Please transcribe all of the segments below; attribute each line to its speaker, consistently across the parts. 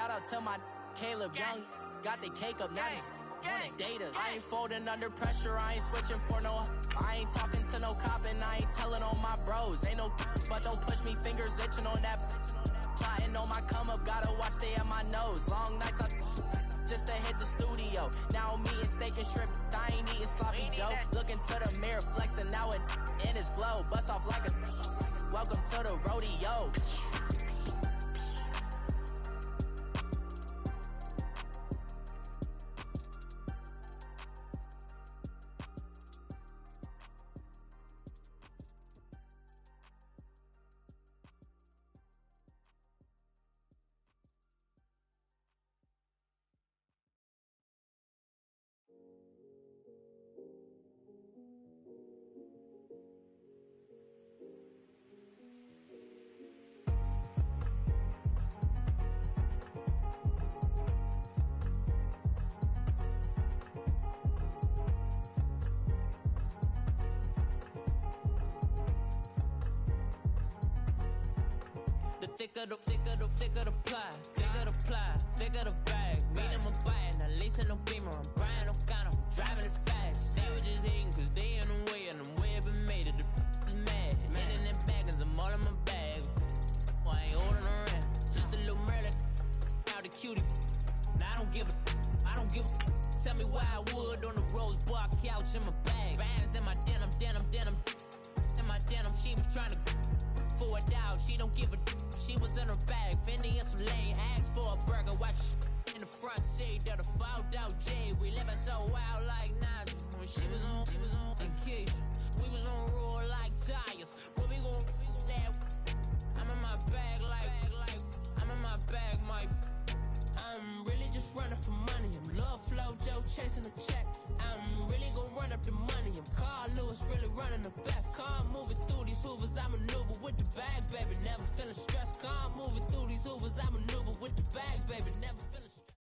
Speaker 1: Shout out to my Caleb Young. Got the cake up, now he's on a data. I ain't folding under pressure, I ain't switching for no. I ain't talking to no cop and I ain't telling on my bros. Ain't no but don't push me, fingers itching on that. Plotting on my come up, gotta watch stay at my nose. Long nights just to hit the studio. Now I'm eating steak and shrimp, I ain't eating sloppy Joe. Looking to the mirror, flexing now it in his glow. Bust off like a welcome to the rodeo. Thicker the pie, thicker the bag. Meet him a bite, not leasing no beamer. I'm Brian O'Connor, driving it fast. They were just hating cause they in the way, and the way I've been made it. The mad, man in them baggins, I'm all in my bag. Well, I ain't holding around, just a little Merlin. Now the cutie, now I don't give a. Tell me why I would on the rose bar couch in my bag. Bands in my denim. In my denim, she was trying to for it out, she don't give a. She was in her bag, Fendi and some lane. Asked for a burger, watch in the front seat of the fouled out J. We living so wild like Nas. When she was on vacation, we was on roll like tires. Where we gon' that? I'm in my bag like I'm in my bag, Mike. I'm really just running for money. I'm Love Flow Joe chasing the check. I'm really gon' run up the money. I'm Carl Lewis really running the best. Calm moving through these hoovers, I maneuver with the bag, baby. Never feeling stressed. Calm moving through these hoovers, I maneuver with the bag, baby. Never feeling stressed.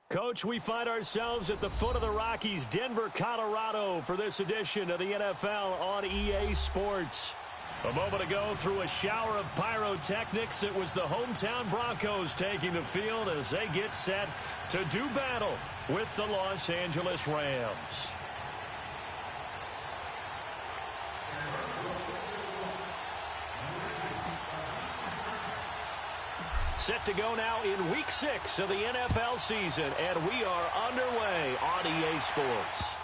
Speaker 2: Coach, we find ourselves at the foot of the Rockies, Denver, Colorado, for this edition of the NFL on EA Sports. A moment ago, through a shower of pyrotechnics, it was the hometown Broncos taking the field as they get set to do battle with the Los Angeles Rams. Set to go now in Week 6 of the NFL season, and we are underway on EA Sports.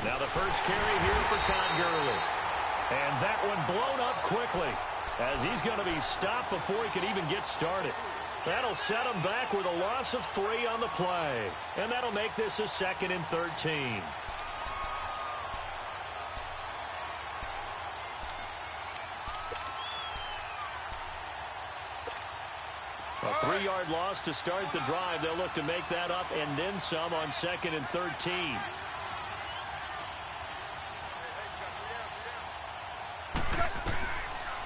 Speaker 2: Now the first carry here for Todd Gurley. And that one blown up quickly as he's going to be stopped before he could even get started. That'll set him back with a loss of 3 on the play. And that'll make this a 2nd and 13. A 3-yard loss to start the drive. They'll look to make that up and then some on 2nd and 13.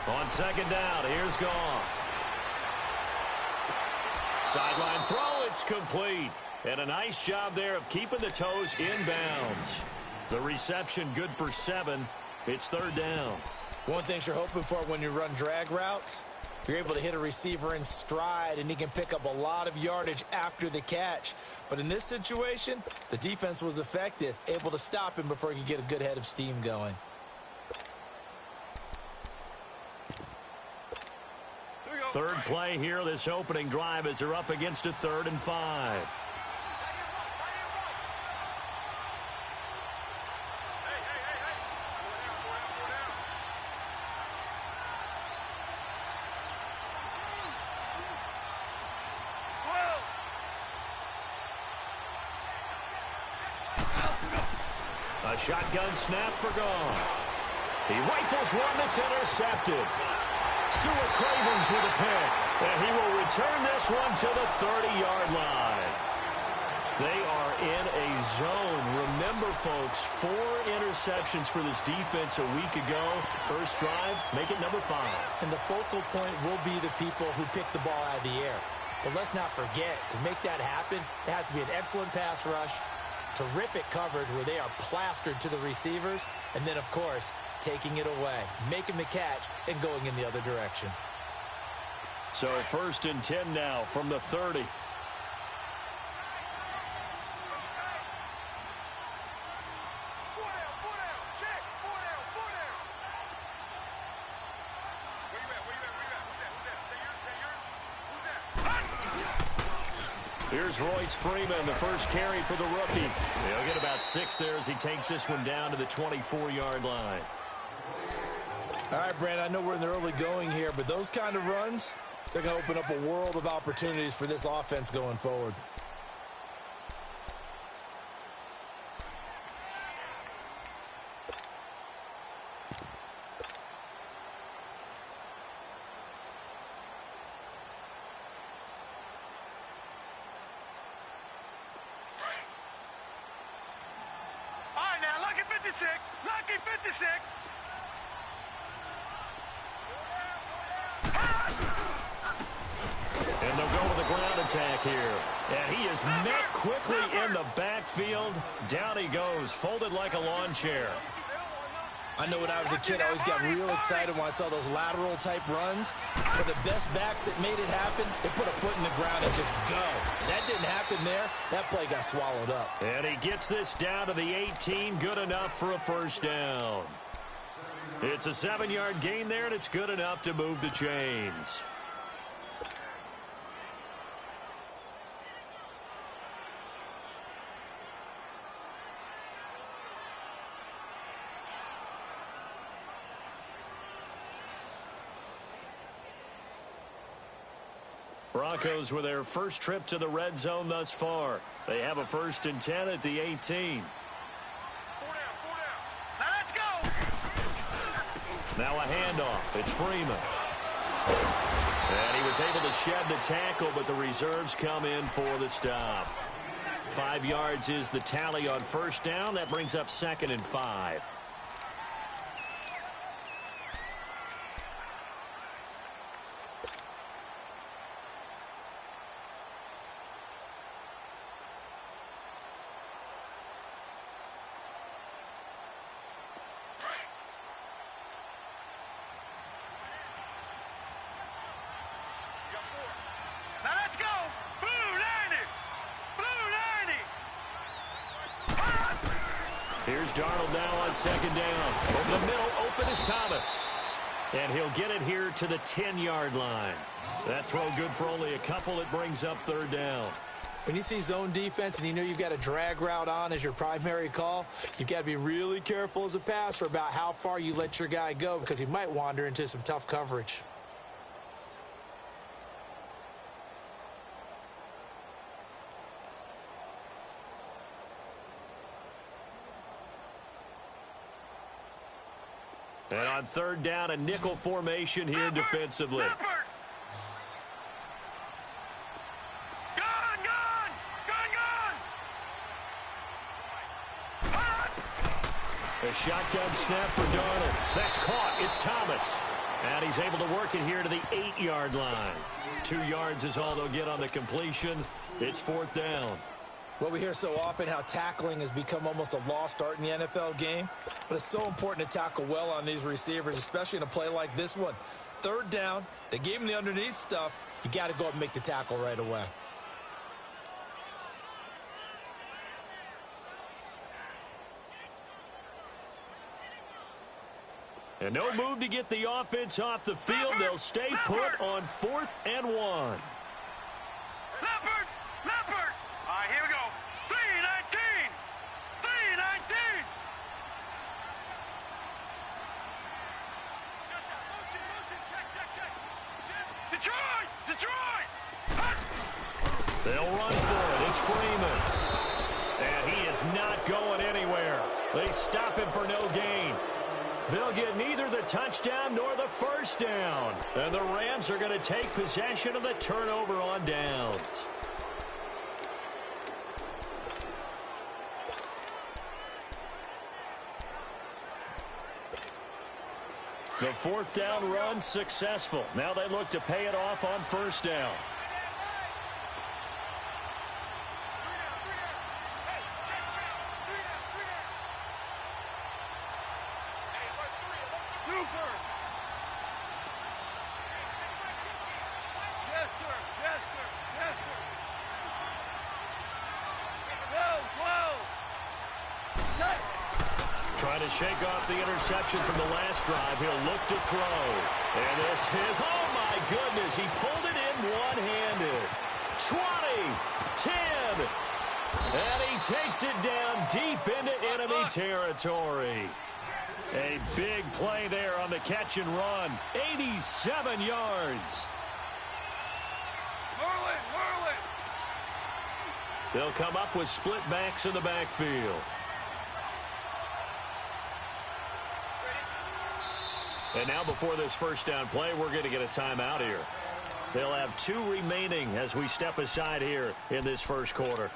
Speaker 2: On 2nd down, here's Goff. Sideline throw, it's complete. And a nice job there of keeping the toes inbounds. The reception good for 7. It's 3rd down.
Speaker 3: One thing you're hoping for when you run drag routes, you're able to hit a receiver in stride, and he can pick up a lot of yardage after the catch. But in this situation, the defense was effective, able to stop him before he could get a good head of steam going.
Speaker 2: Third play here, this opening drive, as they're up against a 3rd and 5. A shotgun snap for gone. He rifles one that's intercepted. Stewart Cravens with a pick. And he will return this one to the 30-yard line. They are in a zone. Remember, folks, 4 interceptions for this defense a week ago. First drive, make it number 5.
Speaker 3: And the focal point will be the people who pick the ball out of the air. But let's not forget, to make that happen, it has to be an excellent pass rush, terrific coverage where they are plastered to the receivers, and then, of course, taking it away, making the catch, and going in the other direction.
Speaker 2: So 1st and 10 now from the 30. Here's Royce Freeman, the first carry for the rookie. He'll get about 6 there as he takes this one down to the 24-yard line.
Speaker 3: All right, Brandon, I know we're in the early going here, but those kind of runs, they're going to open up a world of opportunities for this offense going forward.
Speaker 4: Lucky 56.
Speaker 2: And they'll go with a ground attack here. And he is met quickly in the backfield. Down he goes, folded like a lawn chair.
Speaker 3: I know when I was a kid, I always got real excited when I saw those lateral-type runs. But the best backs that made it happen, they put a foot in the ground and just go. That didn't happen there. That play got swallowed up.
Speaker 2: And he gets this down to the 18. Good enough for a first down. It's a 7-yard gain there, and it's good enough to move the chains. Broncos with their first trip to the red zone thus far. They have a 1st and 10 at the 18.
Speaker 4: 4 down. Now let's go.
Speaker 2: Now a handoff. It's Freeman. And he was able to shed the tackle, but the reserves come in for the stop. 5 yards is the tally on first down. That brings up 2nd and 5.
Speaker 4: Now let's go. Blue 90.
Speaker 2: Here's Darnold now on 2nd down. Over the middle, open is Thomas. And he'll get it here to the 10-yard line. That throw good for only a couple. It brings up 3rd down.
Speaker 3: When you see zone defense and you know you've got a drag route on as your primary call, you've got to be really careful as a passer about how far you let your guy go because he might wander into some tough coverage.
Speaker 2: And on 3rd down, a nickel formation here defensively. A shotgun snap for Darnold. That's caught. It's Thomas. And he's able to work it here to the 8-yard line. 2 yards is all they'll get on the completion. It's 4th down.
Speaker 3: Well, we hear so often how tackling has become almost a lost art in the NFL game. But it's so important to tackle well on these receivers, especially in a play like this one. 3rd down, they gave him the underneath stuff. You got to go up and make the tackle right away.
Speaker 2: And no move to get the offense off the field. They'll stay put on 4th and 1.
Speaker 4: Leopard! Leopard! All right, here we go. 3-19! 3-19! Shut down. Motion, check. Detroit! Detroit!
Speaker 2: They'll run for it. It's Freeman. And he is not going anywhere. They stop him for no gain. They'll get neither the touchdown nor the first down. And the Rams are going to take possession of the turnover on downs. The fourth down run successful. Now they look to pay it off on first down. Trying to shake off the interception from the last drive. He'll look to throw. And this is, oh my goodness, he pulled it in one-handed. 20, 10, and he takes it down deep into enemy territory. A big play there on the catch and run. 87 yards. They'll come up with split backs in the backfield. And now before this first down play, we're going to get a timeout here. They'll have 2 remaining as we step aside here in this first quarter.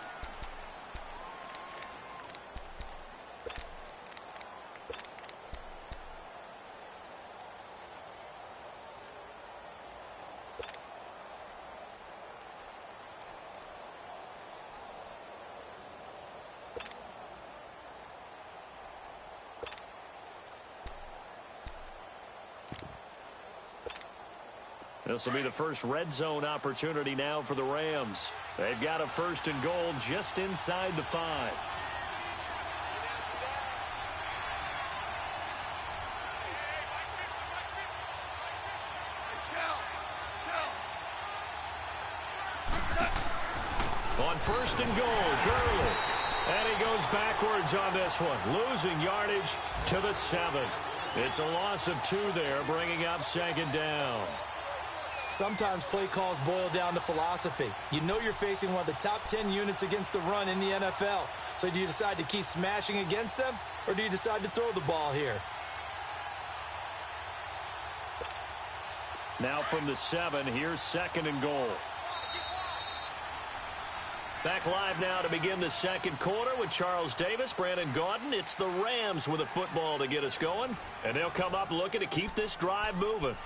Speaker 2: This will be the first red zone opportunity now for the Rams. They've got a first and goal just inside the 5. On first and goal, Gurley. And he goes backwards on this one, losing yardage to the 7. It's a loss of 2 there, bringing up second down.
Speaker 3: Sometimes play calls boil down to philosophy. You know you're facing one of the top 10 units against the run in the NFL. So do you decide to keep smashing against them, or do you decide to throw the ball here?
Speaker 2: Now from the 7, here's second and goal. Back live now to begin the second quarter with Charles Davis, Brandon Gaudin. It's the Rams with a football to get us going. And they'll come up looking to keep this drive moving.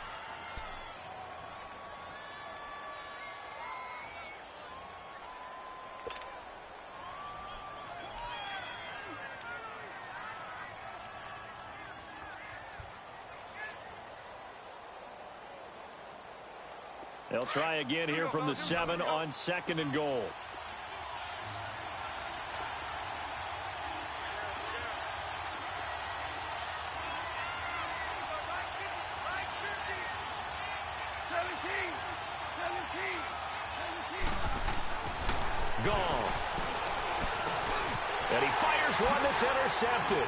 Speaker 2: They'll try again here from the 7 on second and goal. Gone. And he fires one that's intercepted.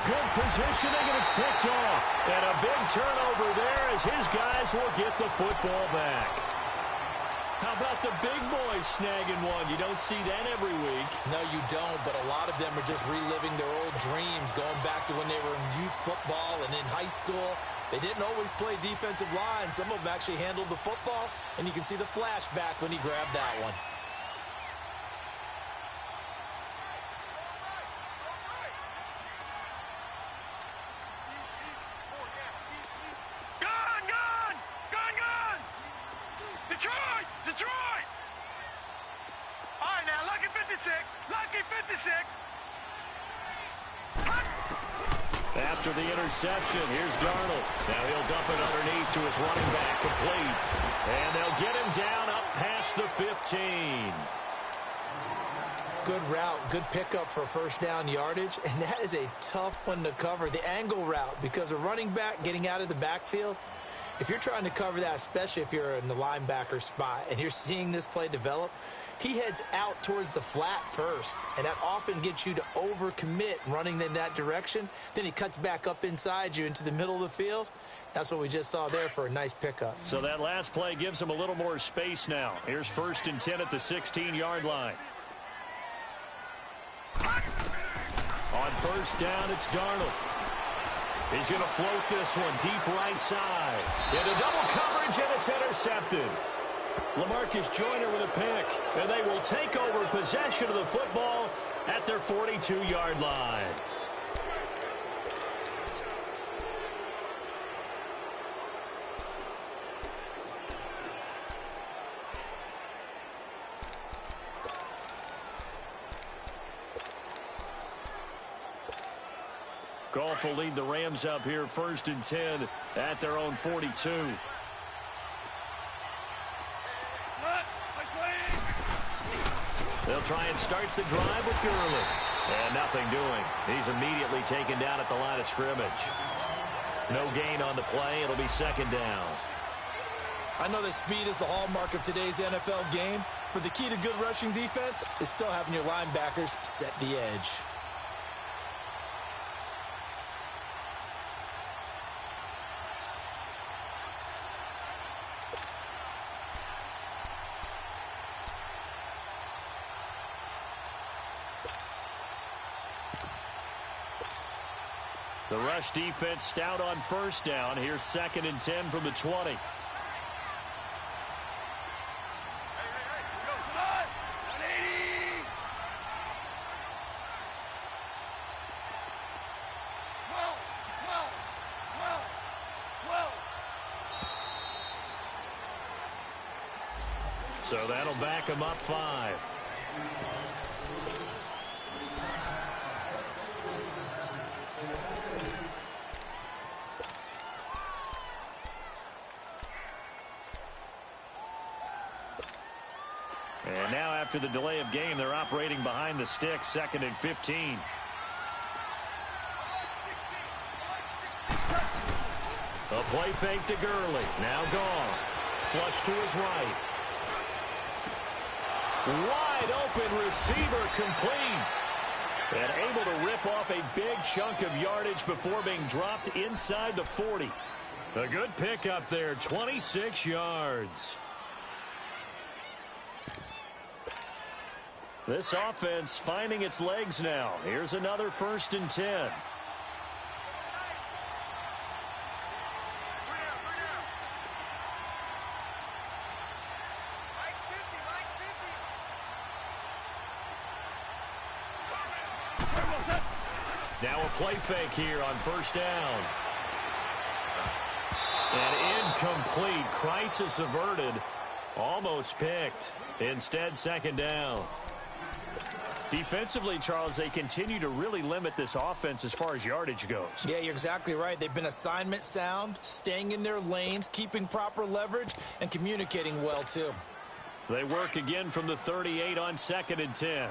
Speaker 2: Good positioning, and it's picked off. And a big turnover there as his guys will get the football back. How about the big boys snagging one? You don't see that every week.
Speaker 3: No, you don't, but a lot of them are just reliving their old dreams, going back to when they were in youth football and in high school. They didn't always play defensive line. Some of them actually handled the football, and you can see the flashback when he grabbed that one.
Speaker 2: After the interception, here's Darnold. Now he'll dump it underneath to his running back, complete. And they'll get him down up past the 15.
Speaker 3: Good route, good pickup for first down yardage, and that is a tough one to cover, the angle route, because a running back getting out of the backfield, if you're trying to cover that, especially if you're in the linebacker spot and you're seeing this play develop, he heads out towards the flat first, and that often gets you to overcommit running in that direction. Then he cuts back up inside you into the middle of the field. That's what we just saw there for a nice pickup.
Speaker 2: So that last play gives him a little more space now. Here's first and 10 at the 16-yard line. On On first down, it's Darnold. He's going to float this one deep right side. Into double coverage, and it's intercepted. LaMarcus Joyner with a pick, and they will take over possession of the football at their 42-yard line. Goff will lead the Rams up here, 1st and 10 at their own 42. They'll try and start the drive with Gurley. And nothing doing. He's immediately taken down at the line of scrimmage. No gain on the play. It'll be 2nd down.
Speaker 3: I know that speed is the hallmark of today's NFL game, but the key to good rushing defense is still having your linebackers set the edge.
Speaker 2: The rush defense stout on 1st down. Here's 2nd and 10 from the 20. So that'll back him up 5. And now after the delay of game, they're operating behind the sticks, 2nd and 15. A play fake to Gurley. Now gone. Flush to his right. Wide open receiver complete. And able to rip off a big chunk of yardage before being dropped inside the 40. A good pickup there, 26 yards. This offense finding its legs now. Here's another 1st and 10. Now a play fake here on 1st down. And incomplete. Crisis averted. Almost picked. Instead, 2nd down. Defensively, Charles, they continue to really limit this offense as far as yardage goes.
Speaker 3: Yeah, you're exactly right. They've been assignment sound, staying in their lanes, keeping proper leverage, and communicating well, too.
Speaker 2: They work again from the 38 on 2nd and 10.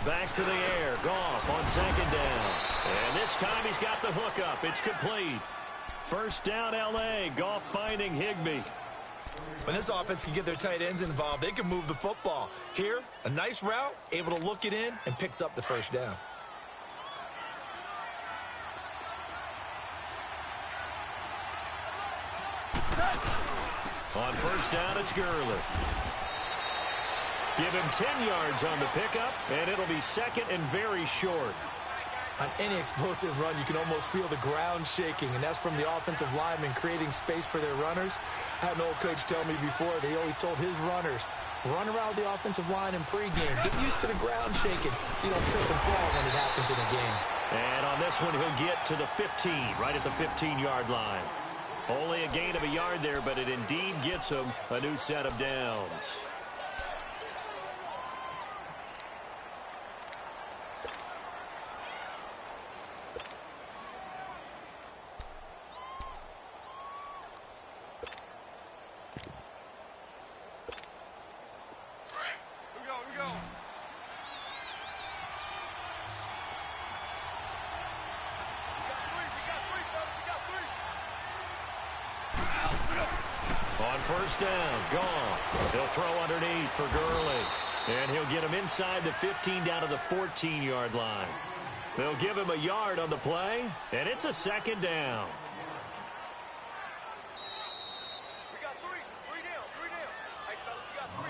Speaker 2: Back to the air. Goff on 2nd down. And this time he's got the hook up. It's complete. 1st down, L.A. Goff finding Higbee.
Speaker 3: When this offense can get their tight ends involved, they can move the football. Here, a nice route, able to look it in, and picks up the 1st down.
Speaker 2: On 1st down, it's Gurley. Give him 10 yards on the pickup, and it'll be 2nd and very short.
Speaker 3: On any explosive run, you can almost feel the ground shaking, and that's from the offensive linemen creating space for their runners. I had an old coach tell me before that he always told his runners, run around the offensive line in pregame. Get used to the ground shaking so you don't trip and fall when it happens in a game.
Speaker 2: And on this one, he'll get to the 15, right at the 15-yard line. Only a gain of a yard there, but it indeed gets him a new set of downs. On first down, gone. He'll throw underneath for Gurley. And he'll get him inside the 15 down to the 14-yard line. They'll give him a yard on the play, and it's a second down.
Speaker 4: We got three down. Hey, fellas, we got 3.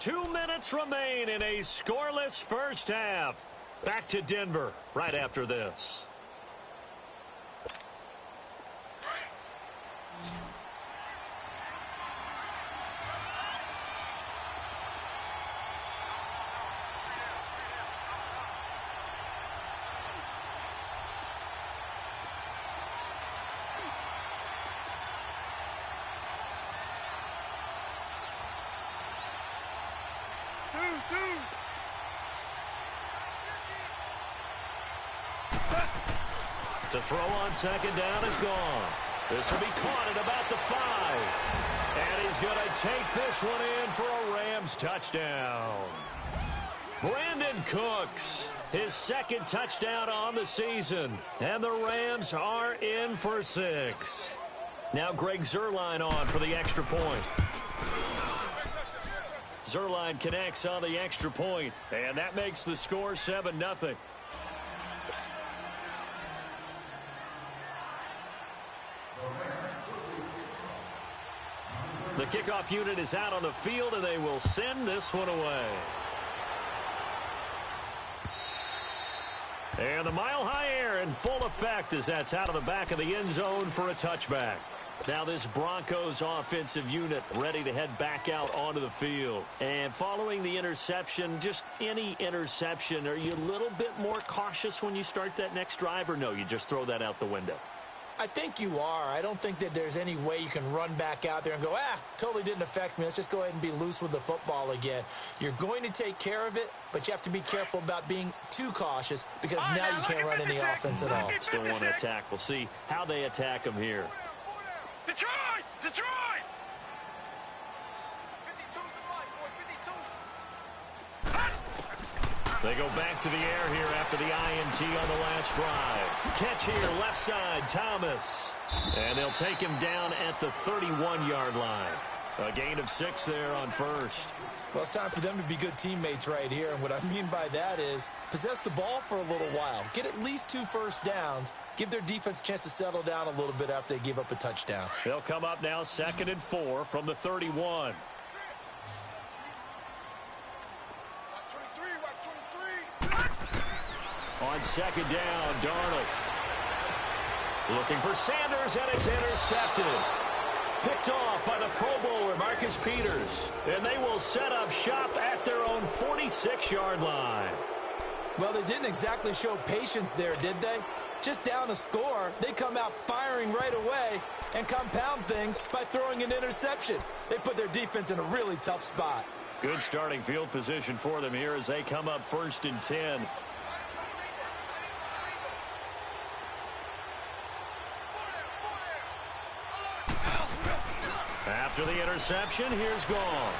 Speaker 4: Let's go.
Speaker 2: 2 minutes remain in a scoreless first half. Back to Denver right after this. To throw on second down is gone. This will be caught at about the 5. And he's going to take this one in for a Rams touchdown. Brandon Cooks, his second touchdown on the season. And the Rams are in for 6. Now Greg Zuerlein on for the extra point. Zuerlein connects on the extra point, and that makes the score 7-0. The kickoff unit is out on the field, and they will send this one away. And the mile-high air in full effect as that's out of the back of the end zone for a touchback. Now this Broncos offensive unit ready to head back out onto the field. And following the interception, just any interception, are you a little bit more cautious when you start that next drive, or no, you just throw that out the window?
Speaker 3: I think you are. I don't think that there's any way you can run back out there and go, totally didn't affect me. Let's just go ahead and be loose with the football again. You're going to take care of it, but you have to be careful about being too cautious because now you can't run any offense at all.
Speaker 2: Still want to attack. We'll see how they attack him here.
Speaker 4: Detroit! Detroit! 52's the line, boys, 52.
Speaker 2: They go back to the air here after the INT on the last drive. Catch here, left side, Thomas. And they'll take him down at the 31-yard line. A gain of 6 there on first.
Speaker 3: Well, it's time for them to be good teammates right here. And what I mean by that is possess the ball for a little while. Get at least 2 first downs. Give their defense a chance to settle down a little bit after they give up a touchdown.
Speaker 2: They'll come up now 2nd and 4 from the 31. On second down, Darnold. Looking for Sanders, and it's intercepted. Picked off by the Pro Bowler, Marcus Peters. And they will set up shop at their own 46-yard line.
Speaker 3: Well, they didn't exactly show patience there, did they? Just down a score, they come out firing right away and compound things by throwing an interception. They put their defense in a really tough spot.
Speaker 2: Good starting field position for them here as they come up 1st and 10. After the interception, here's Goff.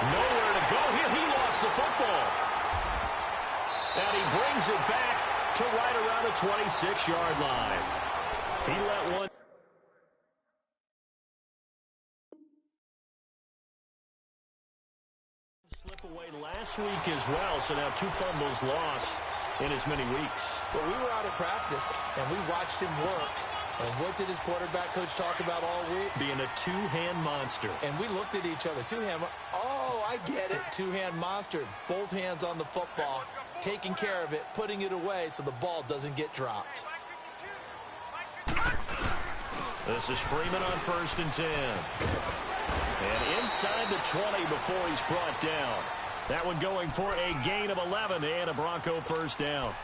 Speaker 2: Nowhere to go here. He lost the football. And he brings it back to right around the 26-yard line. He let one slip away last week as well. So now 2 fumbles lost in as many weeks.
Speaker 3: Well, we were out of practice, and we watched him work. And what did his quarterback coach talk about all week?
Speaker 2: Being a 2-hand monster.
Speaker 3: And we looked at each other. 2-hand. Oh, I get it. 2-hand monster. Both hands on the football, taking care of it, putting it away so the ball doesn't get dropped.
Speaker 2: This is Freeman on 1st and 10. And inside the 20 before he's brought down. That one going for a gain of 11 and a Bronco first down.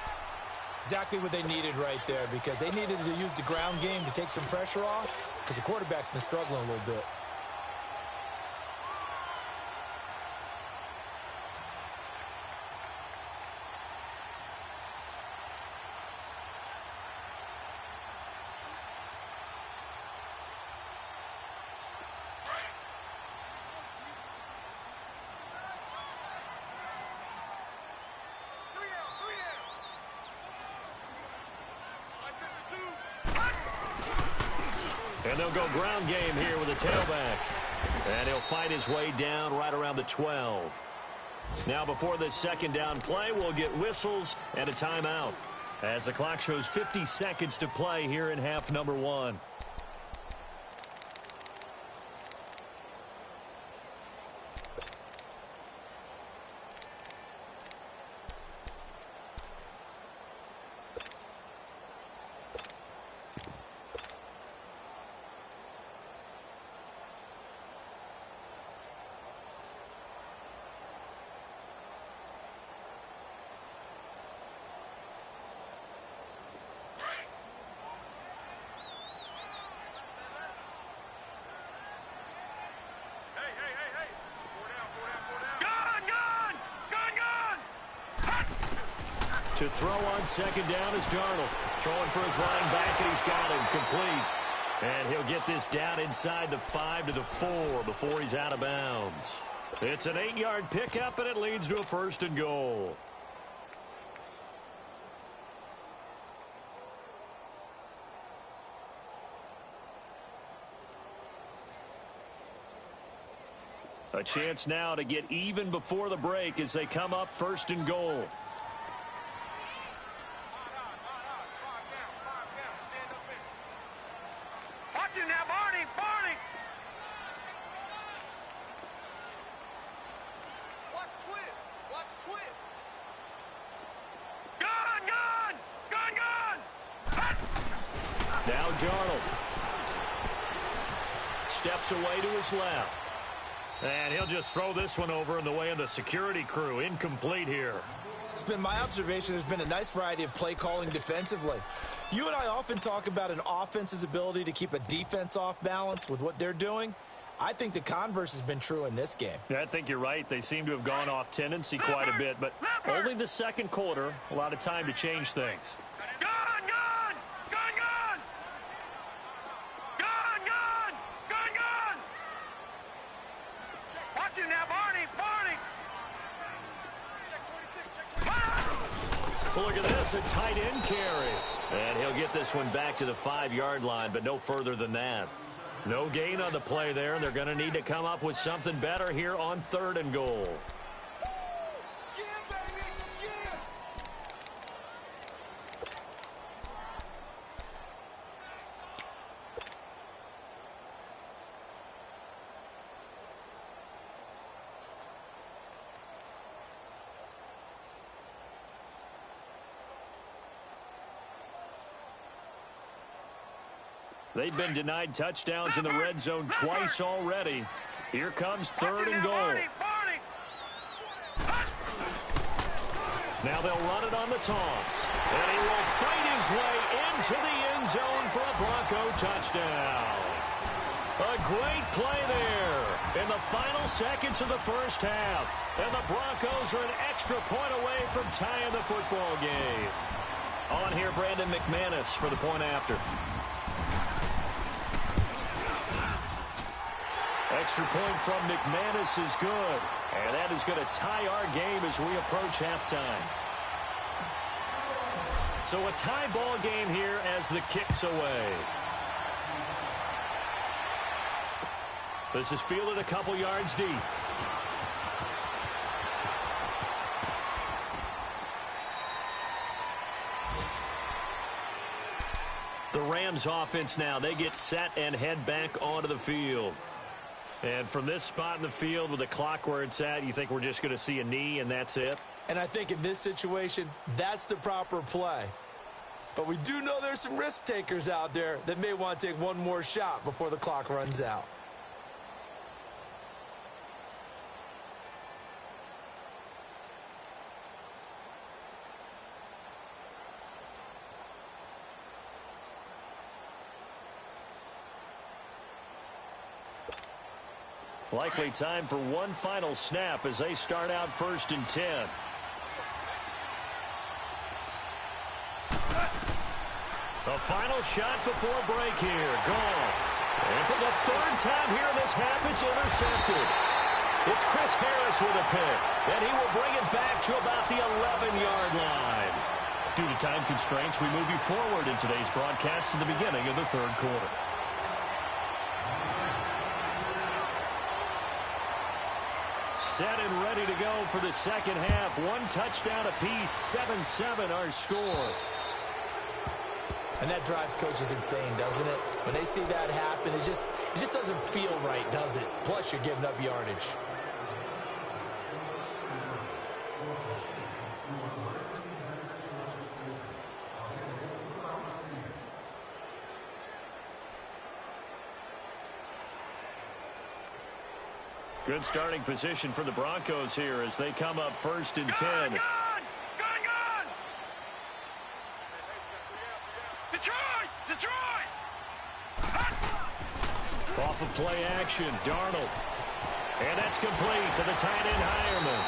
Speaker 3: Exactly what they needed right there because they needed to use the ground game to take some pressure off because the quarterback's been struggling a little bit.
Speaker 2: And they'll go ground game here with a tailback. And he'll fight his way down right around the 12. Now before this second down play, we'll get whistles and a timeout, as the clock shows 50 seconds to play here in half number 1. To throw on second down is Darnold. Throwing for his running back, and he's got him complete. And he'll get this down inside the 5 to the 4 before he's out of bounds. It's an 8-yard pickup, and it leads to a 1st and goal. A chance now to get even before the break as they come up 1st and goal.
Speaker 4: Watch him now, Barney! Barney! Watch twist! Watch twist! Gun! Gun! Gun! Gun!
Speaker 2: Now Darnold steps away to his left. And he'll just throw this one over in the way of the security crew. Incomplete here.
Speaker 3: It's been my observation there's been a nice variety of play calling defensively. You and I often talk about an offense's ability to keep a defense off balance with what they're doing. I think the converse has been true in this game.
Speaker 2: Yeah, I think you're right. They seem to have gone off tendency quite a bit, but only the second quarter, a lot of time to change things.
Speaker 4: Gun! Gun! Gun! Gun! Gun! Gun! Gun! Gun! Watch him now, Barney! Barney!
Speaker 2: Well, look at this, a tight end carry. And he'll get this one back to the 5-yard line, but no further than that. No gain on the play there, and they're going to need to come up with something better here on 3rd and goal.
Speaker 4: Yeah, baby! Yeah!
Speaker 2: They've been denied touchdowns in the red zone twice already. Here comes 3rd and goal.
Speaker 4: Barney! Barney!
Speaker 2: Now they'll run it on the toss. And he will fight his way into the end zone for a Bronco touchdown. A great play there in the final seconds of the first half. And the Broncos are an extra point away from tying the football game. On here, Brandon McManus for the point after. Extra point from McManus is good. And that is going to tie our game as we approach halftime. So a tie ball game here as the kick's away. This is fielded a couple yards deep. The Rams offense now, they get set and head back onto the field. And from this spot in the field with the clock where it's at, you think we're just going to see a knee and that's it?
Speaker 3: And I think in this situation, that's the proper play. But we do know there's some risk takers out there that may want to take one more shot before the clock runs out.
Speaker 2: Likely time for one final snap as they start out 1st and 10. The final shot before break here. Goff. And for the 3rd time here in this half, it's intercepted. It's Chris Harris with a pick. And he will bring it back to about the 11-yard line. Due to time constraints, we move you forward in today's broadcast to the beginning of the 3rd quarter. set and ready to go for the second half. One touchdown apiece, 7-7 our score.
Speaker 3: And that drives coaches insane, doesn't it? When they see that happen, it just doesn't feel right, does it? Plus, you're giving up yardage.
Speaker 2: Good starting position for the Broncos here as they come up 1st and 10.
Speaker 4: Gun! Detroit!
Speaker 2: Off of play action, Darnold. And that's complete to the tight end, Hireman.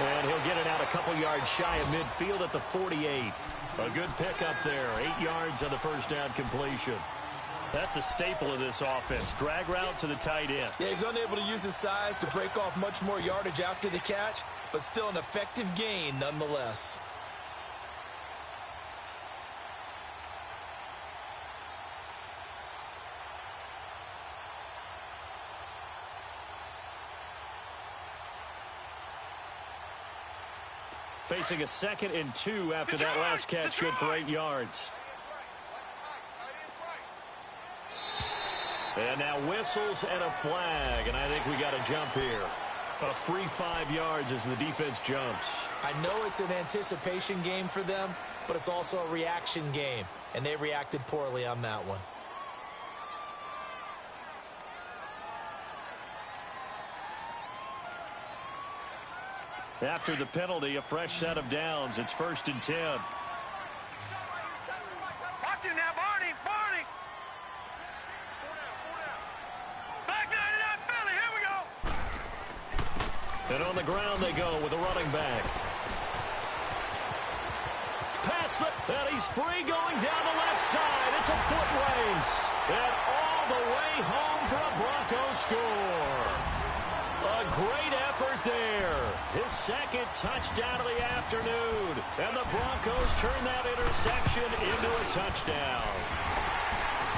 Speaker 2: And he'll get it out a couple yards shy of midfield at the 48. A good pickup there, 8 yards on the first down completion. That's a staple of this offense. Drag route to the tight end.
Speaker 3: Yeah, he's unable to use his size to break off much more yardage after the catch, but still an effective gain nonetheless.
Speaker 2: Facing a 2nd and 2 after that last catch, good for 8 yards. And now whistles and a flag, and I think we got a jump here. A free 5 yards as the defense jumps.
Speaker 3: I know it's an anticipation game for them, but it's also a reaction game, and they reacted poorly on that one.
Speaker 2: After the penalty, a fresh set of downs. It's 1st and 10.
Speaker 4: Watch it now, Barney! Back 99 Philly, here we go!
Speaker 2: And on the ground they go with a running back. Pass slip, and he's free going down the left side. It's a foot race. And all the way home for a Broncos score. A great effort there. His 2nd touchdown of the afternoon. And the Broncos turn that interception into a touchdown.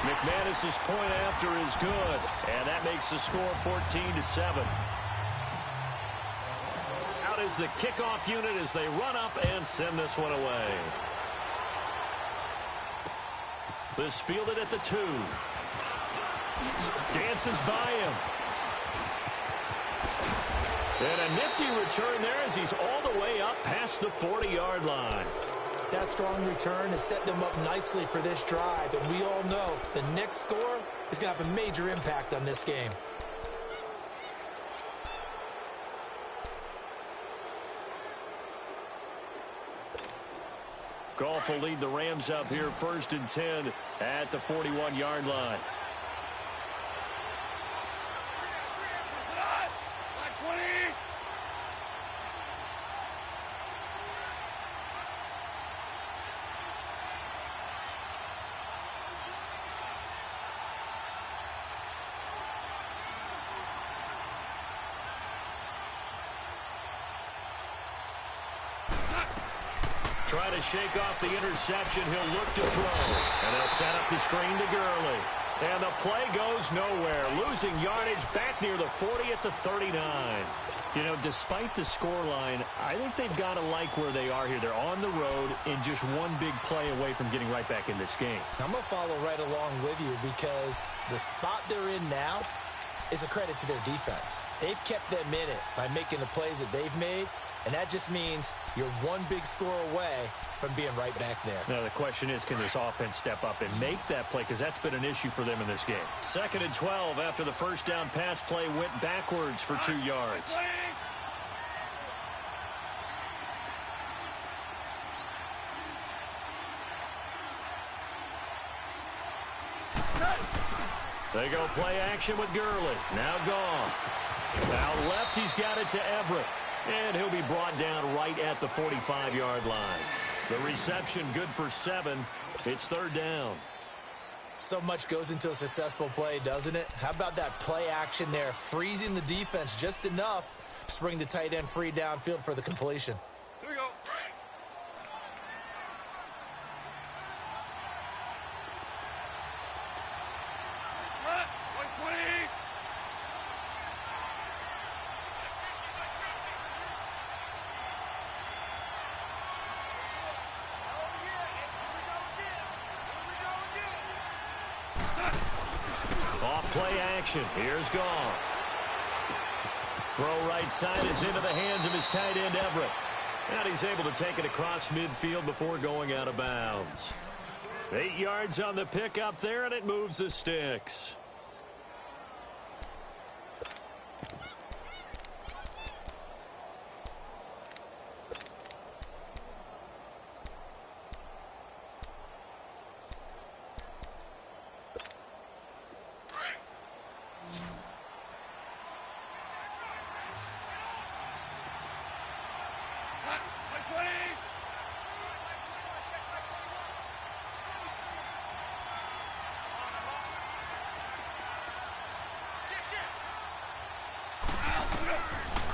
Speaker 2: McManus's point after is good. And that makes the score 14-7. Out is the kickoff unit as they run up and send this one away. This fielded at the 2. Dances by him. And a nifty return there as he's all the way up past the 40-yard line.
Speaker 3: That strong return has set them up nicely for this drive, and we all know the next score is going to have a major impact on this game.
Speaker 2: Goff will lead the Rams up here 1st and 10 at the 41-yard line. Trying to shake off the interception. He'll look to throw. And they'll set up the screen to Gurley. And the play goes nowhere. Losing yardage back near the 40 at the 39. You know, despite the scoreline, I think they've got to like where they are here. They're on the road and just one big play away from getting right back in this game.
Speaker 3: I'm going to follow right along with you because the spot they're in now is a credit to their defense. They've kept them in it by making the plays that they've made. And that just means you're one big score away from being right back there.
Speaker 2: Now, the question is, can this offense step up and make that play? Because that's been an issue for them in this game. 2nd and 12 after the first down pass play went backwards for 2 yards. They go play action with Gurley. Now Goff. Now left, he's got it to Everett. And he'll be brought down right at the 45-yard line. The reception good for 7. It's 3rd down.
Speaker 3: So much goes into a successful play, doesn't it? How about that play action there, freezing the defense just enough to bring the tight end free downfield for the completion.
Speaker 4: Here we go.
Speaker 2: Off play action. Here's Goff. Throw right side is into the hands of his tight end, Everett. And he's able to take it across midfield before going out of bounds. 8 yards on the pickup there, and it moves the sticks.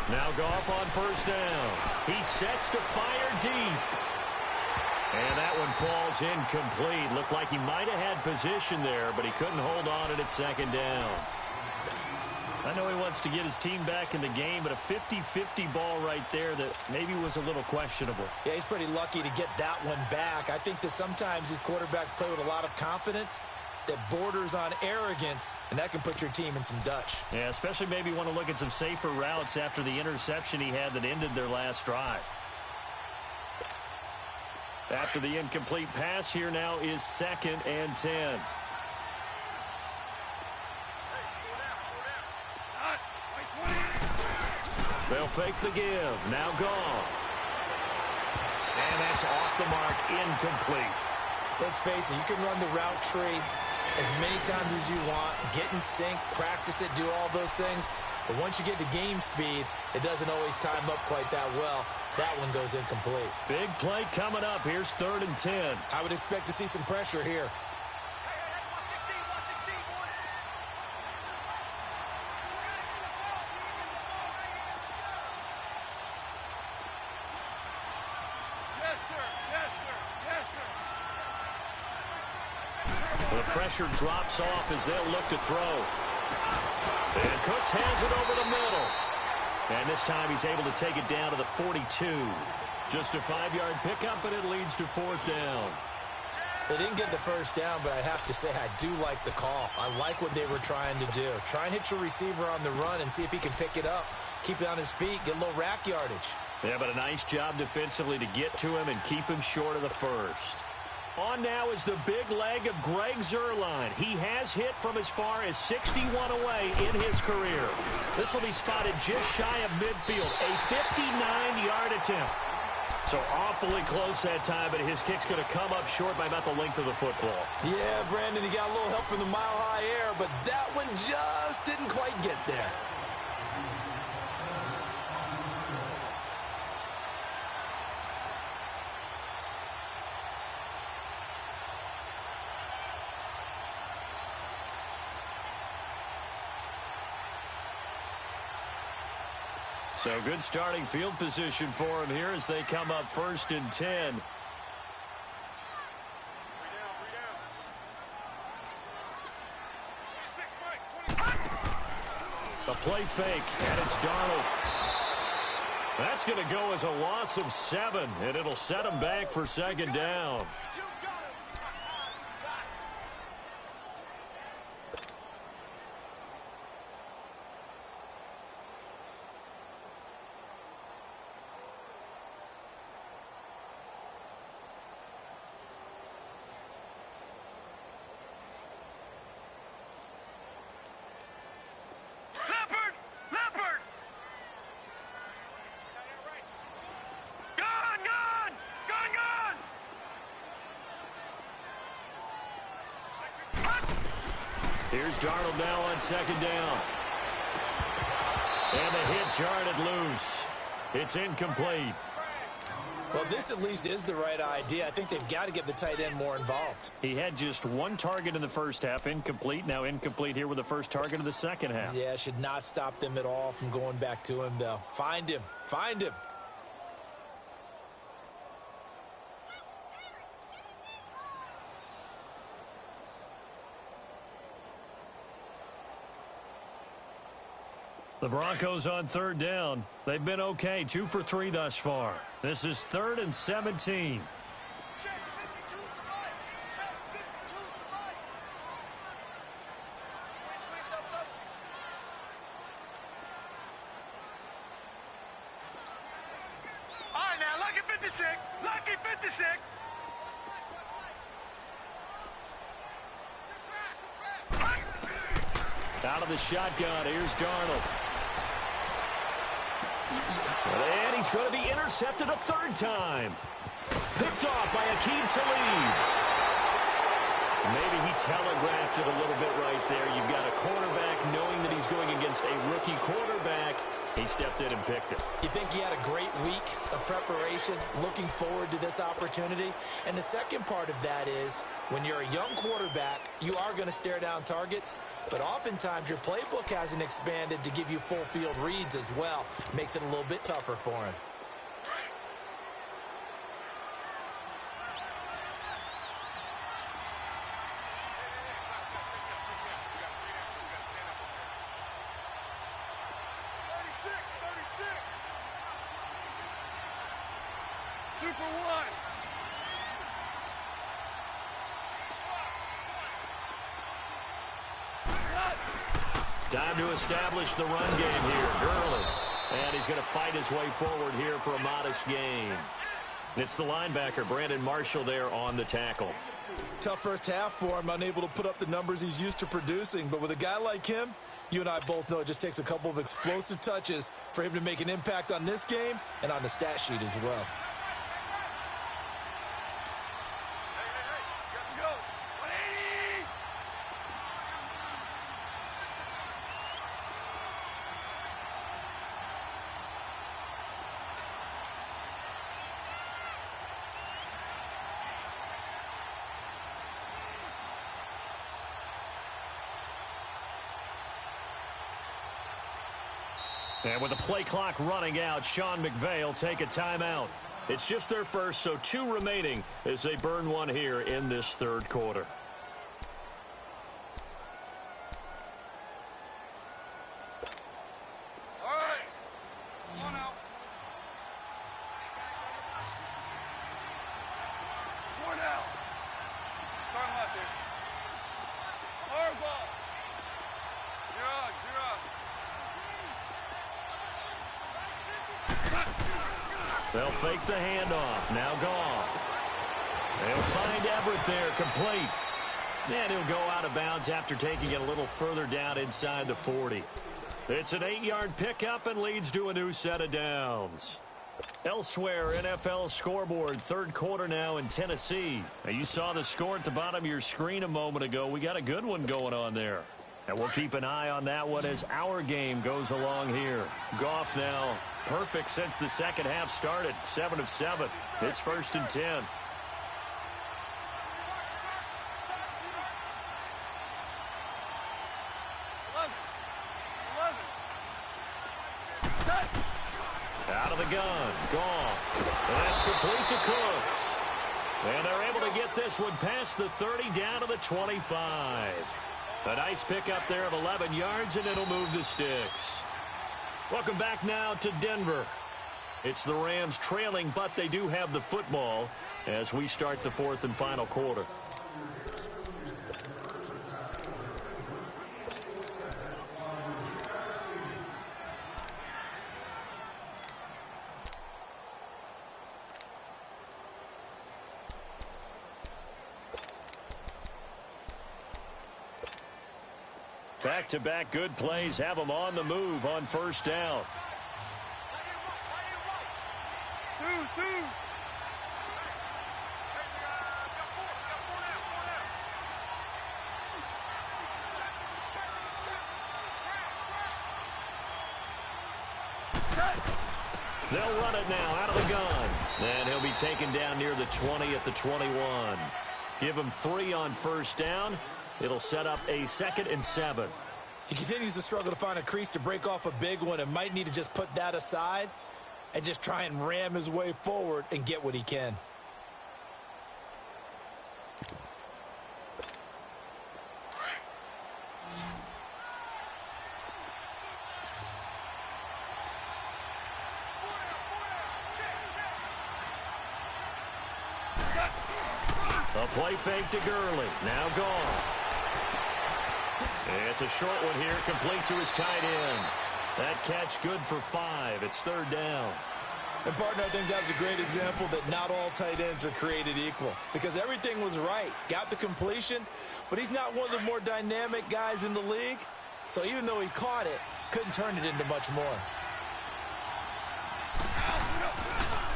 Speaker 2: Now Goff on first down. He sets to fire deep. And that one falls incomplete. Looked like he might have had position there, but he couldn't hold on at second down. I know he wants to get his team back in the game, but a 50-50 ball right there that maybe was a little questionable.
Speaker 3: Yeah, he's pretty lucky to get that one back. I think that sometimes these quarterbacks play with a lot of confidence that borders on arrogance, and that can put your team in some Dutch.
Speaker 2: Yeah, especially maybe want to look at some safer routes after the interception he had that ended their last drive. After the incomplete pass, here now is 2nd and 10. They'll fake the give. Now Goff. And that's off the mark, incomplete.
Speaker 3: Let's face it, you can run the route tree as many times as you want, get in sync, practice it, do all those things. But once you get to game speed, it doesn't always time up quite that well. That one goes incomplete.
Speaker 2: Big play coming up. Here's 3rd and 10.
Speaker 3: I would expect to see some pressure here.
Speaker 2: The pressure drops off as they'll look to throw. And Cooks has it over the middle. And this time he's able to take it down to the 42. Just a 5-yard pickup, and it leads to 4th down.
Speaker 3: They didn't get the first down, but I have to say I do like the call. I like what they were trying to do. Try and hit your receiver on the run and see if he can pick it up. Keep it on his feet, get a little rack yardage.
Speaker 2: Yeah, but a nice job defensively to get to him and keep him short of the first. On now is the big leg of Greg Zuerlein. He has hit from as far as 61 away in his career. This will be spotted just shy of midfield, a 59-yard attempt. So awfully close that time, but his kick's going to come up short by about the length of the football.
Speaker 3: Yeah, Brandon, he got a little help from the mile-high air, but that one just didn't quite get there.
Speaker 2: So good starting field position for him here as they come up 1st and 10. A play fake, and it's Darnold. That's going to go as a loss of 7, and it'll set him back for 2nd down. Here's Darnold now on 2nd down. And the hit jarred it loose. It's incomplete.
Speaker 3: Well, this at least is the right idea. I think they've got to get the tight end more involved.
Speaker 2: He had just 1 target in the first half, incomplete. Now incomplete here with the first target of the second half.
Speaker 3: Yeah, should not stop them at all from going back to him, though. Find him. Find him.
Speaker 2: The Broncos on 3rd down. They've been okay, 2 for 3 thus far. This is 3rd and 17.
Speaker 4: 56. Lucky 56.
Speaker 2: Out of the shotgun, here's Darnold. And he's going to be intercepted a third time. Picked off by Aqib Talib. Maybe he telegraphed it a little bit right there. You've got a quarterback knowing that he's going against a rookie quarterback. He stepped in and picked it.
Speaker 3: You think he had a great week of preparation, looking forward to this opportunity? And the second part of that is, when you're a young quarterback, you are going to stare down targets, but oftentimes your playbook hasn't expanded to give you full field reads as well. Makes it a little bit tougher for him.
Speaker 2: Time to establish the run game here. Gurley. And he's going to fight his way forward here for a modest gain. It's the linebacker, Brandon Marshall, there on the tackle.
Speaker 3: Tough first half for him, unable to put up the numbers he's used to producing. But with a guy like him, you and I both know it just takes a couple of explosive touches for him to make an impact on this game and on the stat sheet as well.
Speaker 2: And with the play clock running out, Sean McVay will take a timeout. It's just their first, so 2 remaining as they burn one here in this third quarter.
Speaker 4: All right. Come on out. More now. Start left here. Hard ball. You're up. You're up.
Speaker 2: They'll fake the handoff. Now Goff. They'll find Everett there, complete. And he'll go out of bounds after taking it a little further down inside the 40. It's an 8-yard pickup and leads to a new set of downs. Elsewhere, NFL scoreboard, third quarter now in Tennessee. Now, you saw the score at the bottom of your screen a moment ago. We got a good one going on there. And we'll keep an eye on that one as our game goes along here. Goff now perfect since the second half started. 7 of 7. It's 1st and 10. Out of the gun. Goff. And that's complete to Cooks. And they're able to get this one past the 30 down to the 25. A nice pickup there of 11 yards, and it'll move the sticks. Welcome back now to Denver. It's the Rams trailing, but they do have the football as we start the 4th and final quarter. Back-to-back good plays have them on the move on first down. They'll run it now out of the gun. And he'll be taken down near the 20 at the 21. Give him 3 on first down. It'll set up a 2nd and 7.
Speaker 3: He continues to struggle to find a crease to break off a big one and might need to just put that aside and just try and ram his way forward and get what he can.
Speaker 2: A play fake to Gurley. Now gone. It's a short one here, complete to his tight end. That catch good for 5. It's 3rd down.
Speaker 3: And, partner, I think that was a great example that not all tight ends are created equal because everything was right. Got the completion, but he's not one of the more dynamic guys in the league. So even though he caught it, couldn't turn it into much more.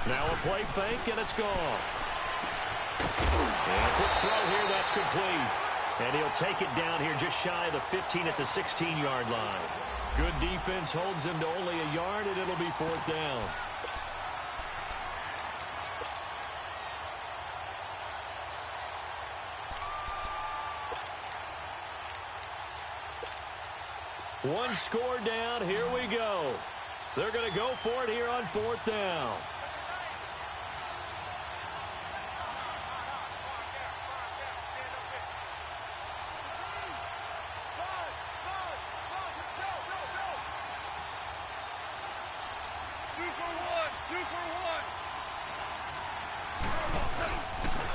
Speaker 2: Now a play fake, and it's gone. And a quick throw here, that's complete. And he'll take it down here just shy of the 15 at the 16-yard line. Good defense holds him to only a yard, and it'll be 4th down. One score down. Here we go. They're going to go for it here on 4th down.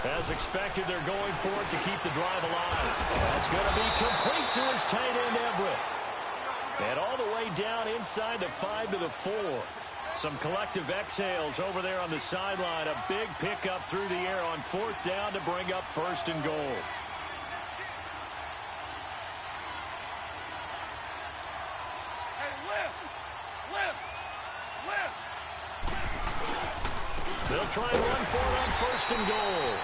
Speaker 2: As expected, they're going for it to keep the drive alive. That's going to be complete to his tight end, Everett. And all the way down inside the 5 to the 4. Some collective exhales over there on the sideline. A big pickup through the air on 4th down to bring up 1st and goal. They'll try and run for it on 1st and goal.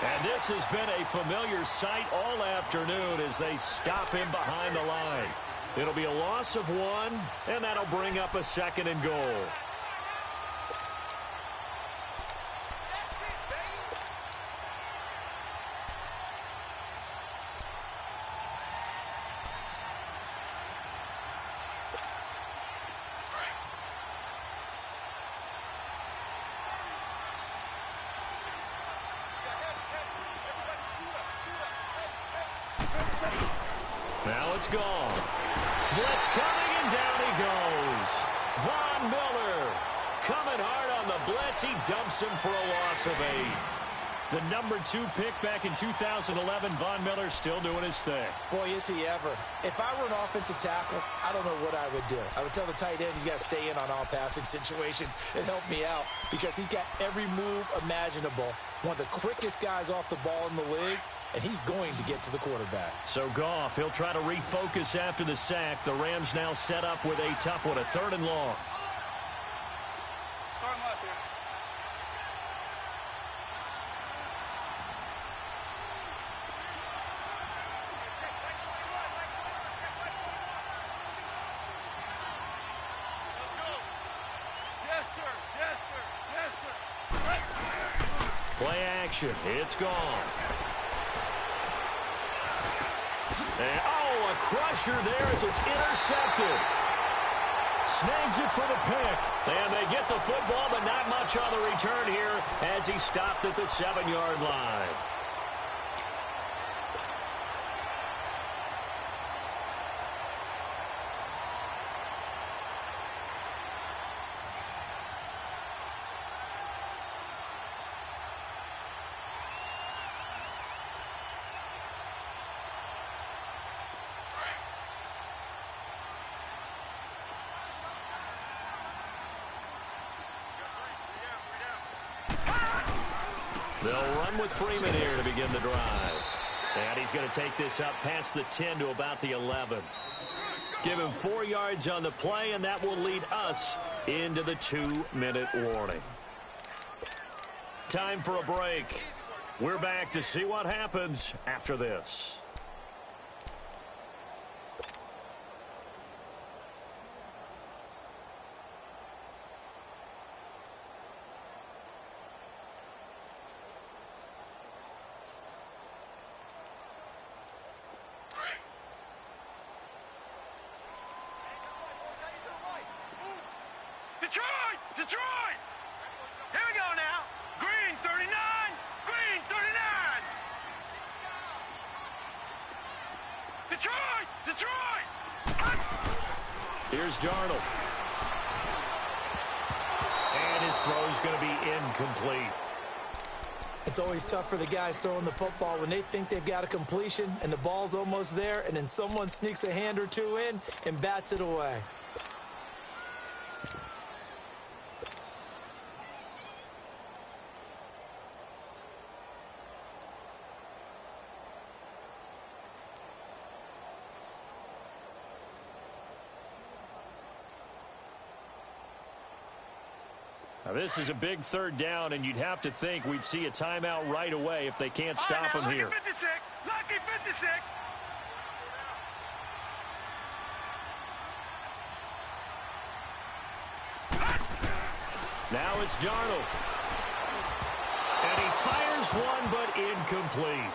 Speaker 2: And this has been a familiar sight all afternoon as they stop him behind the line. It'll be a loss of 1, and that'll bring up a 2nd and goal. Now it's gone. Blitz coming, and down he goes. Von Miller coming hard on the blitz. He dumps him for a loss of 8. The number 2 pick back in 2011, Von Miller still doing his thing.
Speaker 3: Boy, is he ever. If I were an offensive tackle, I don't know what I would do. I would tell the tight end he's got to stay in on all passing situations and help me out because he's got every move imaginable. One of the quickest guys off the ball in the league. And he's going to get to the quarterback.
Speaker 2: So Goff, he'll try to refocus after the sack. The Rams now set up with a tough one, a 3rd and long.
Speaker 4: Starting left here. Let's go. Yes, sir. Yes, sir. Yes, sir.
Speaker 2: Play action. It's gone. And, oh, a crusher there as it's intercepted. Snags it for the pick. And they get the football, but not much on the return here as he stopped at the 7-yard line. They'll run with Freeman here to begin the drive. And he's going to take this up past the 10 to about the 11. Give him 4 yards on the play, and that will lead us into the 2-minute warning. Time for a break. We're back to see what happens after this.
Speaker 4: Detroit! Here we go now. Green 39, green 39. Detroit!
Speaker 2: Here's Darnold. And his throw's going to be incomplete.
Speaker 3: It's always tough for the guys throwing the football when they think they've got a completion and the ball's almost there, and then someone sneaks a hand or two in and bats it away.
Speaker 2: Now, this is a big third down, and you'd have to think we'd see a timeout right away if they can't stop him here.
Speaker 4: Lucky 56. Lucky 56.
Speaker 2: Now it's Darnold. And he fires one, but incomplete.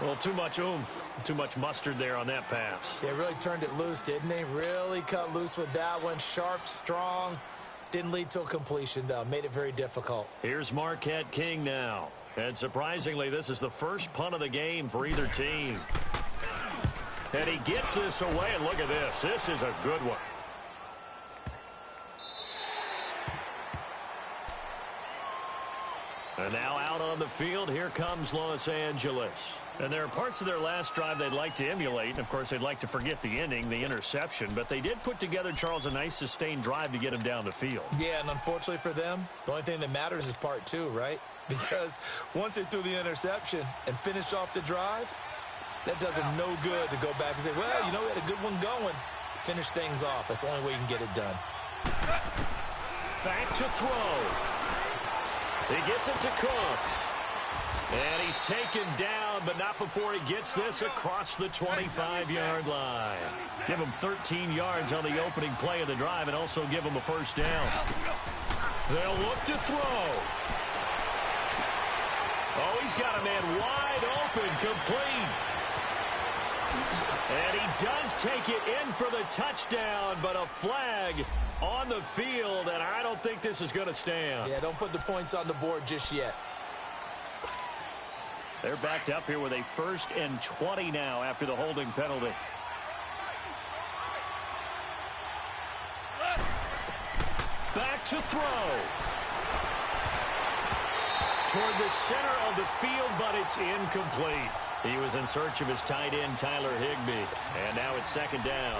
Speaker 2: Well, too much oomph, too much mustard there on that pass.
Speaker 3: They really turned it loose, didn't they? Really cut loose with that one. Sharp, strong. Didn't lead to a completion, though. Made it very difficult.
Speaker 2: Here's Marquette King now. And surprisingly, this is the first punt of the game for either team. And he gets this away, and look at this. This is a good one. And now out on the field, here comes Los Angeles. And there are parts of their last drive they'd like to emulate. And, of course, they'd like to forget the ending, the interception. But they did put together, Charles, a nice sustained drive to get him down the field.
Speaker 3: Yeah, and unfortunately for them, the only thing that matters is part two, right? Because once they threw the interception and finished off the drive, that does them no good to go back and say, well, you know, we had a good one going. Finish things off. That's the only way you can get it done.
Speaker 2: Back to throw. He gets it to Cooks. And he's taken down, but not before he gets this across the 25-yard line. Give him 13 yards on the opening play of the drive and also give him a first down. They'll look to throw. Oh, he's got a man wide open, complete. And he does take it in for the touchdown, but a flag on the field, and I don't think this is going to stand.
Speaker 3: Yeah, don't put the points on the board just yet.
Speaker 2: They're backed up here with a 1st and 20 now after the holding penalty. Back to throw. Toward the center of the field, but it's incomplete. He was in search of his tight end, Tyler Higbee. And now it's 2nd down.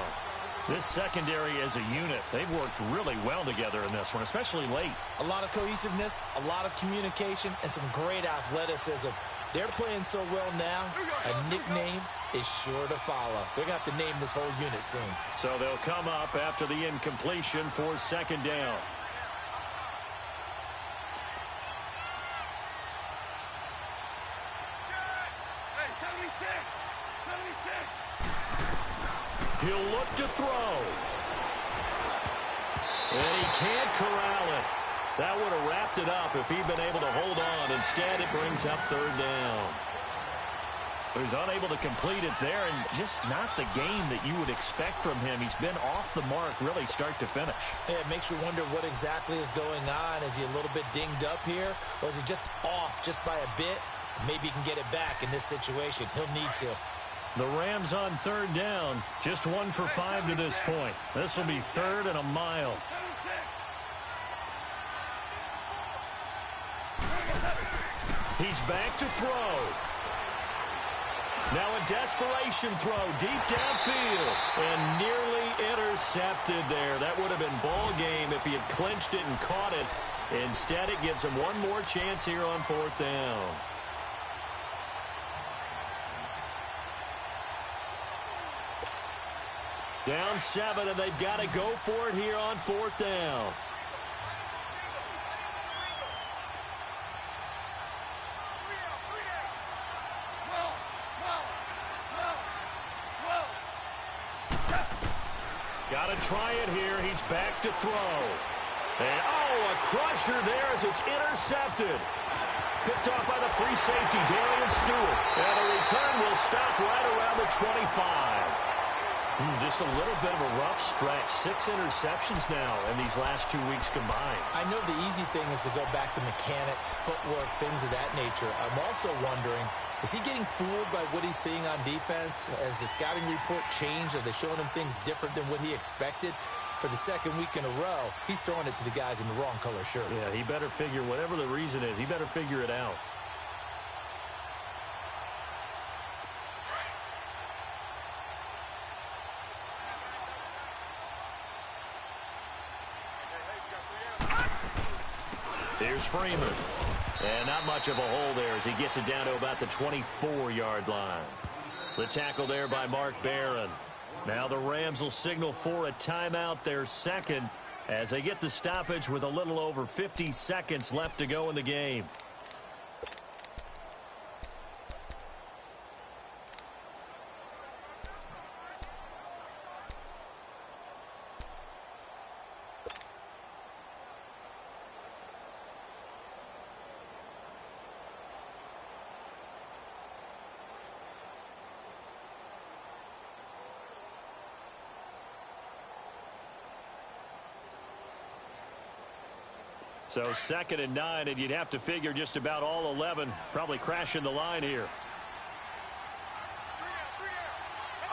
Speaker 2: This secondary as a unit, they've worked really well together in this one, especially late.
Speaker 3: A lot of cohesiveness, a lot of communication, and some great athleticism. They're playing so well now, a nickname is sure to follow. They're going to have to name this whole unit soon.
Speaker 2: So they'll come up after the incompletion for 2nd down.
Speaker 4: Hey, 76. 76.
Speaker 2: He'll look to throw. And he can't corral it. That would have wrapped it up if he'd been able to hold on. Instead, it brings up 3rd down. So he's unable to complete it there, and just not the game that you would expect from him. He's been off the mark really start to finish.
Speaker 3: Yeah, it makes you wonder what exactly is going on. Is he a little bit dinged up here, or is he just off just by a bit? Maybe he can get it back in this situation. He'll need to.
Speaker 2: The Rams on 3rd down, just 1 for 5 to this point. This will be 3rd and a mile. He's back to throw. Now a desperation throw deep downfield and nearly intercepted there. That would have been ball game if he had clinched it and caught it. Instead, it gives him one more chance here on 4th down. Down 7, and they've got to go for it here on 4th down. Got to try it here. He's back to throw. And, oh, a crusher there as it's intercepted. Picked off by the free safety, Darian Stewart. And the return will stop right around the 25. Just a little bit of a rough stretch. 6 interceptions now in these last 2 weeks combined.
Speaker 3: I know the easy thing is to go back to mechanics, footwork, things of that nature. I'm also wondering, is he getting fooled by what he's seeing on defense? Has the scouting report changed? Are they showing him things different than what he expected? For the 2nd week in a row, he's throwing it to the guys in the wrong color shirts.
Speaker 2: Yeah, he better figure, whatever the reason is, he better figure it out. Here's Freeman. And not much of a hole there as he gets it down to about the 24-yard line. The tackle there by Mark Barron. Now the Rams will signal for a timeout, their 2nd, as they get the stoppage with a little over 50 seconds left to go in the game. So 2nd and 9, and you'd have to figure just about all 11 probably crashing the line here.
Speaker 4: All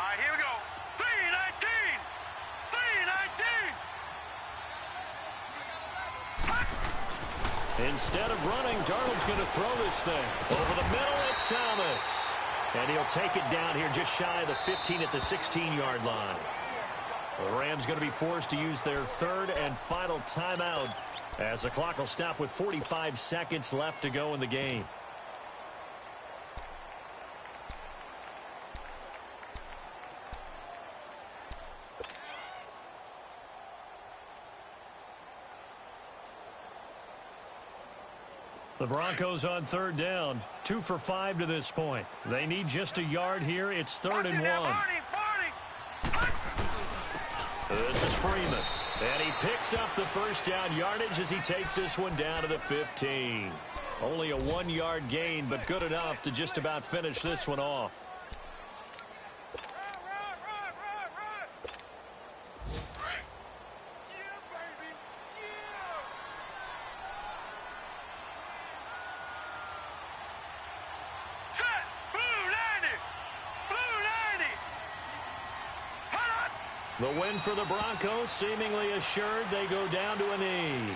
Speaker 4: right, here we go. 3-19. 3-19.
Speaker 2: Instead of running, Darnold's going to throw this thing. Over the middle, it's Thomas. And he'll take it down here just shy of the 15 at the 16-yard line. The Rams going to be forced to use their 3rd and final timeout, as the clock will stop with 45 seconds left to go in the game. The Broncos on 3rd down, 2 for 5 to this point. They need just a yard here. It's 3rd and 1. This is Freeman. And he picks up the first down yardage as he takes this one down to the 15. Only a 1-yard gain, but good enough to just about finish this one off. The win for the Broncos seemingly assured. They go down to a knee.